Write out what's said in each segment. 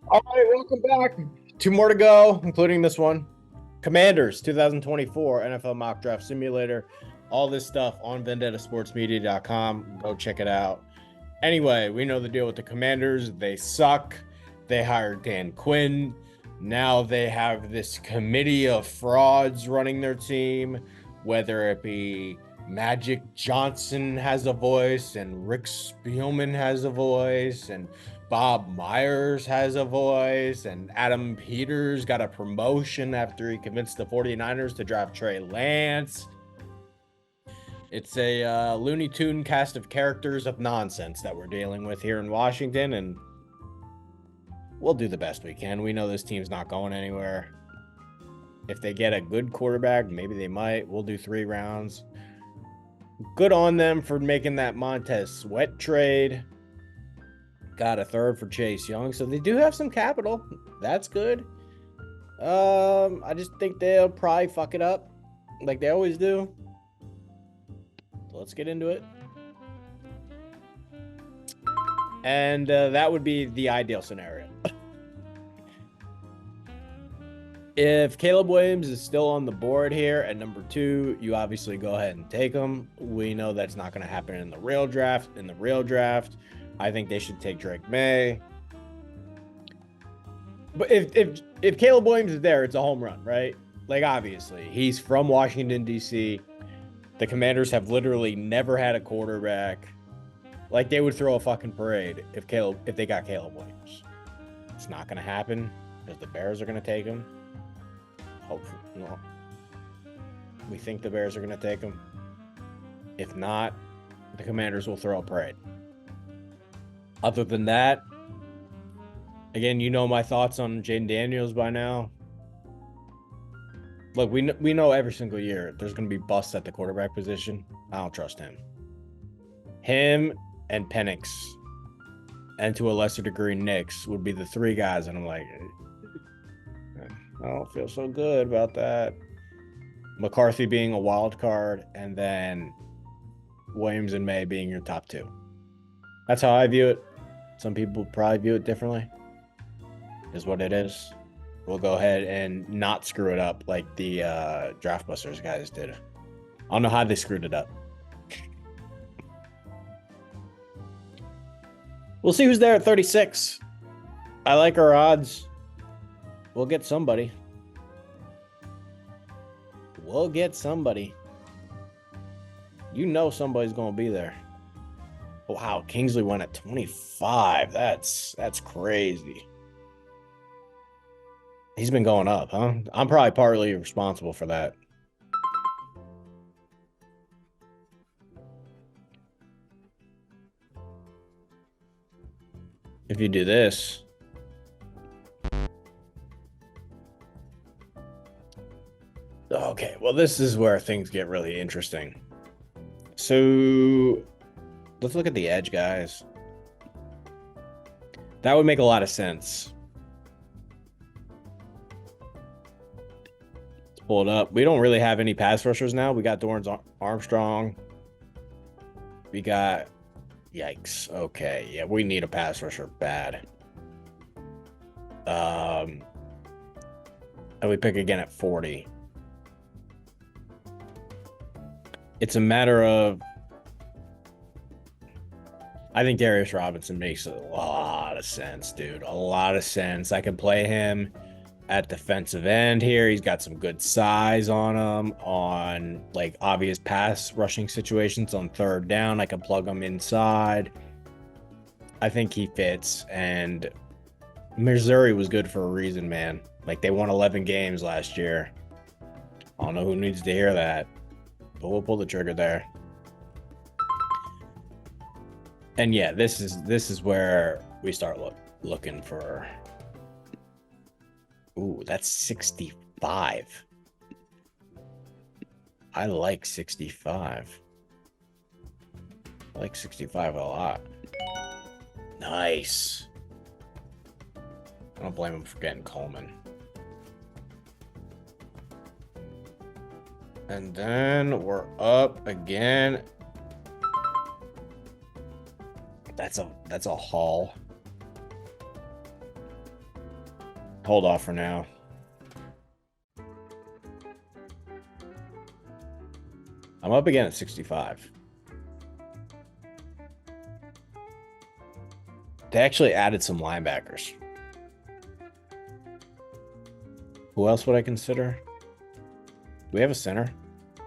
All right, welcome back. Two more to go, including this one. Commanders 2024 NFL Mock Draft Simulator. All this stuff on vendettasportsmedia.com. Go check it out. Anyway, we know the deal with the Commanders. They suck. They hired Dan Quinn. Now they have this committee of frauds running their team, whether it be Magic Johnson has a voice and Rick Spielman has a voice and Bob Myers has a voice, and Adam Peters got a promotion after he convinced the 49ers to draft Trey Lance. It's a Looney Tune cast of characters of nonsense that we're dealing with here in Washington, and we'll do the best we can. We know this team's not going anywhere. If they get a good quarterback, maybe they might. We'll do 3 rounds. Good on them for making that Montez Sweat trade. Got a third for Chase Young, so they do have some capital. That's good. I just think they'll probably fuck it up like they always do. So let's get into it. And that would be the ideal scenario. If Caleb Williams is still on the board here at number 2, you obviously go ahead and take him. We know that's not going to happen in the real draft. I think they should take Drake May. But if Caleb Williams is there, it's a home run, right? Like, obviously, he's from Washington, D.C. The Commanders have literally never had a quarterback. Like, they would throw a fucking parade if they got Caleb Williams. It's not going to happen because the Bears are going to take him. Hopefully, no. We think the Bears are going to take him. If not, the Commanders will throw a parade. Other than that, again, you know my thoughts on Jaden Daniels by now. Look, we know every single year there's going to be busts at the quarterback position. I don't trust him. Him and Penix, and to a lesser degree, Nix, would be the 3 guys. And I'm like, I don't feel so good about that. McCarthy being a wild card, and then Williams and May being your top 2. That's how I view it. Some people probably view it differently. Is what it is. We'll go ahead and not screw it up like the Draft Busters guys did. I don't know how they screwed it up. We'll see who's there at 36. I like our odds. We'll get somebody. You know somebody's going to be there. Wow, Kingsley went at 25. That's crazy. He's been going up, huh? I'm probably partly responsible for that. If you do this. Okay, well, this is where things get really interesting. So let's look at the edge, guys. That would make a lot of sense. Let's pull it up. We don't really have any pass rushers now. We got Dorrance Armstrong. We got... Yikes. Okay, yeah, we need a pass rusher bad. And we pick again at 40. It's a matter of... I think Darius Robinson makes a lot of sense, dude. A lot of sense. I can play him at defensive end here. He's got some good size on him, on like obvious pass rushing situations on 3rd down. I can plug him inside. I think he fits. And Missouri was good for a reason, man. Like, they won 11 games last year. I don't know who needs to hear that, but we'll pull the trigger there. And yeah, this is where we start looking for. Ooh, that's 65. I like 65. I like 65 a lot. Nice. I don't blame him for getting Coleman. And then we're up again. That's a haul. hold off for now. I'm up again at 65. They actually added some linebackers. Who else would I consider? Do we have a center?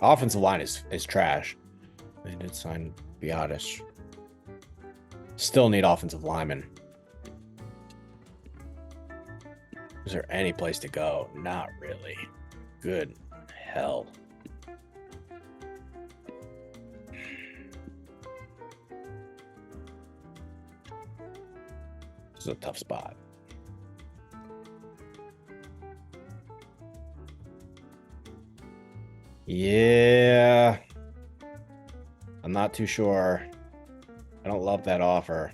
Offensive line is trash. They did sign Biotis. Still need offensive linemen. Is there any place to go? Not really. Good hell. This is a tough spot. Yeah. I'm not too sure. I don't love that offer.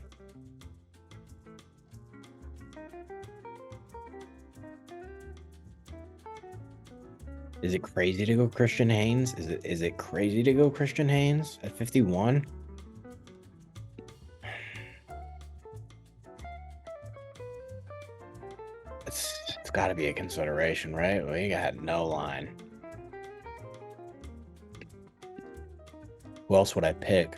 Is it crazy to go Christian Haynes? Is it crazy to go Christian Haynes at 51? It's got to be a consideration, right? We got no line. Who else would I pick?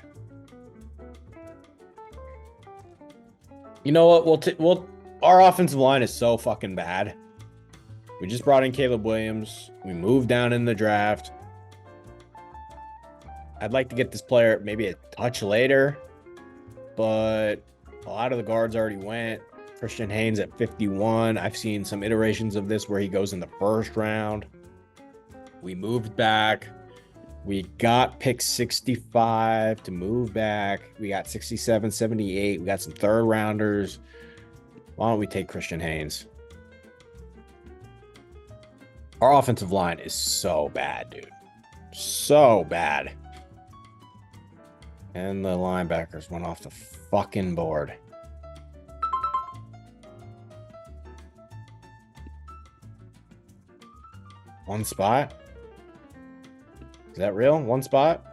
You know what? Our offensive line is so fucking bad. We just brought in Caleb Williams. We moved down in the draft. I'd like to get this player maybe a touch later, but a lot of the guards already went. Christian Haynes at 51. I've seen some iterations of this where he goes in the first round. We moved back. We got pick 65 to move back. We got 67, 78. We got some third rounders. Why don't we take Christian Haynes? Our offensive line is so bad, dude. So bad. And the linebackers went off the fucking board. One spot? Is that real? One spot?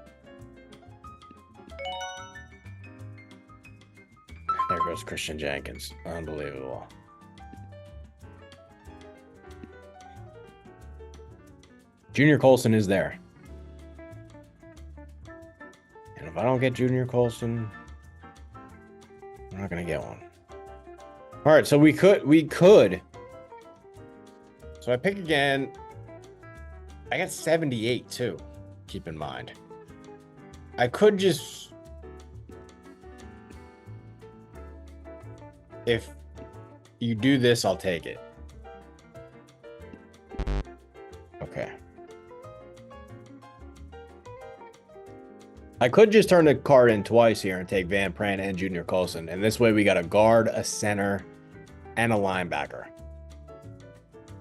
There goes Christian Jenkins. Unbelievable. Junior Colson is there. And if I don't get Junior Colson, I'm not going to get one. All right, so we could. So I pick again. I got 78 too. Keep in mind. I could just, if you do this, I'll take it. Okay. I could just turn the card in twice here and take Van Pran and Junior Colson. And this way we got a guard, a center, and a linebacker.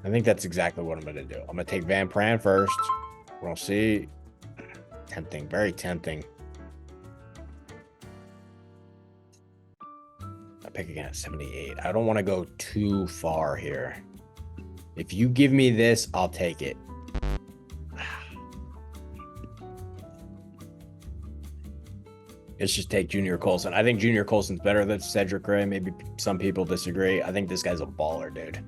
I think that's exactly what I'm going to do. I'm going to take Van Pran first. We'll see. Tempting. Very tempting. I pick again at 78. I don't want to go too far here. If you give me this, I'll take it. Let's just take Junior Colson. I think Junior Colson's better than Cedric Gray. Maybe some people disagree. I think this guy's a baller, dude.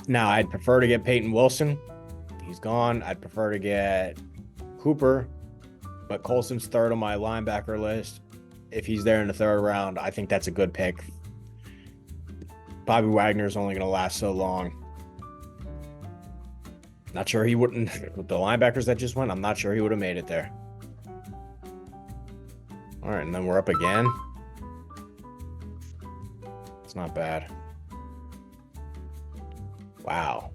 Now, I'd prefer to get Peyton Wilson. He's gone. I'd prefer to get Cooper, but Colson's third on my linebacker list. If he's there in the third round, I think that's a good pick. Bobby Wagner's only going to last so long. Not sure he wouldn't, with the linebackers that just went, I'm not sure he would have made it there. All right, and then we're up again. It's not bad. Wow.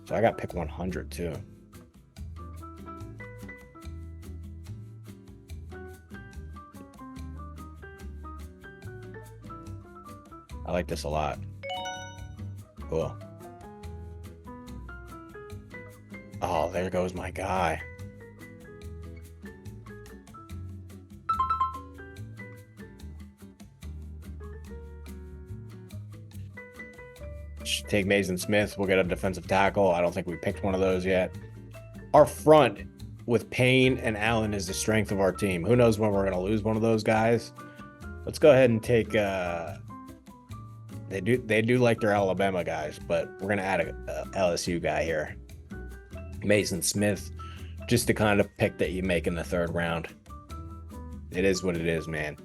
So I got pick 100 too. I like this a lot. Cool. Oh, there goes my guy. Take Mason Smith. We'll get a defensive tackle. I don't think we picked one of those yet. Our front with Payne and Allen is the strength of our team. Who knows when we're going to lose one of those guys? Let's go ahead and take They do like their Alabama guys, but we're gonna add a LSU guy here, Mason Smith, just to kind of pick that you make in the third round. It is what it is, man.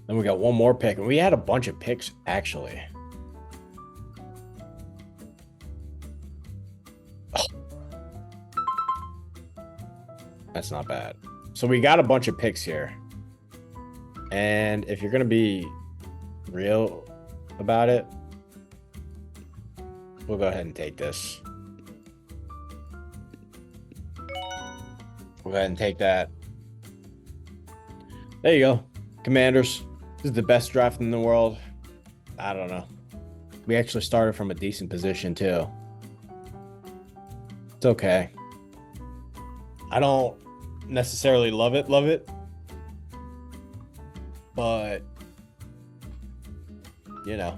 Then we got one more pick, and we had a bunch of picks actually. Oh. That's not bad. So we got a bunch of picks here. And if you're going to be real about it, we'll go ahead and take this. We'll go ahead and take that. There you go. Commanders. This is the best draft in the world. I don't know. We actually started from a decent position too. It's okay. I don't necessarily love it. But, you know,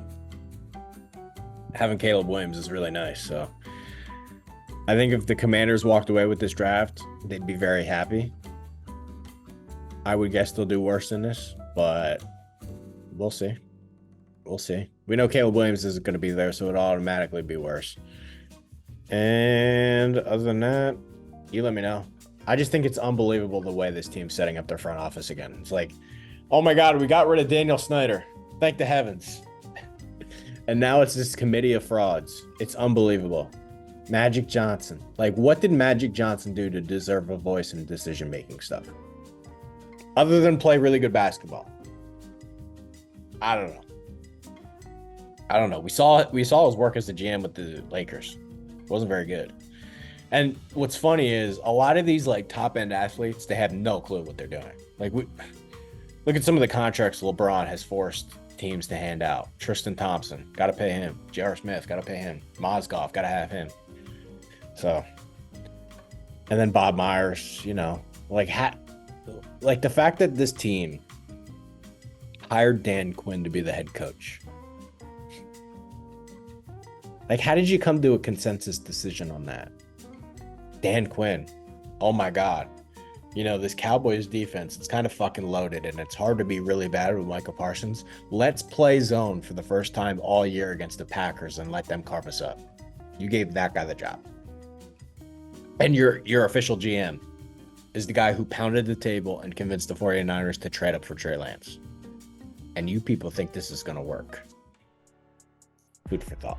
having Caleb Williams is really nice. So I think if the Commanders walked away with this draft, they'd be very happy. I would guess they'll do worse than this, but we'll see. We'll see. We know Caleb Williams isn't going to be there, so it'll automatically be worse. And other than that, you let me know. I just think it's unbelievable the way this team's setting up their front office again. It's like, oh my God, we got rid of Daniel Snyder. Thank the heavens. And now it's this committee of frauds. It's unbelievable. Magic Johnson. Like, what did Magic Johnson do to deserve a voice in decision-making stuff? Other than play really good basketball. I don't know. We saw his work as the GM with the Lakers. It wasn't very good. And what's funny is a lot of these like top-end athletes, they have no clue what they're doing. Like, look at some of the contracts LeBron has forced teams to hand out. Tristan Thompson, got to pay him. J.R. Smith, got to pay him. Mozgov, got to have him. So, and then Bob Myers, you know, like the fact that this team hired Dan Quinn to be the head coach. Like, how did you come to a consensus decision on that? Dan Quinn. Oh my God. You know, this Cowboys defense, it's kind of fucking loaded and it's hard to be really bad with Michael Parsons. Let's play zone for the first time all year against the Packers and let them carve us up. You gave that guy the job. And your official GM is the guy who pounded the table and convinced the 49ers to trade up for Trey Lance. And you people think this is going to work. Food for thought.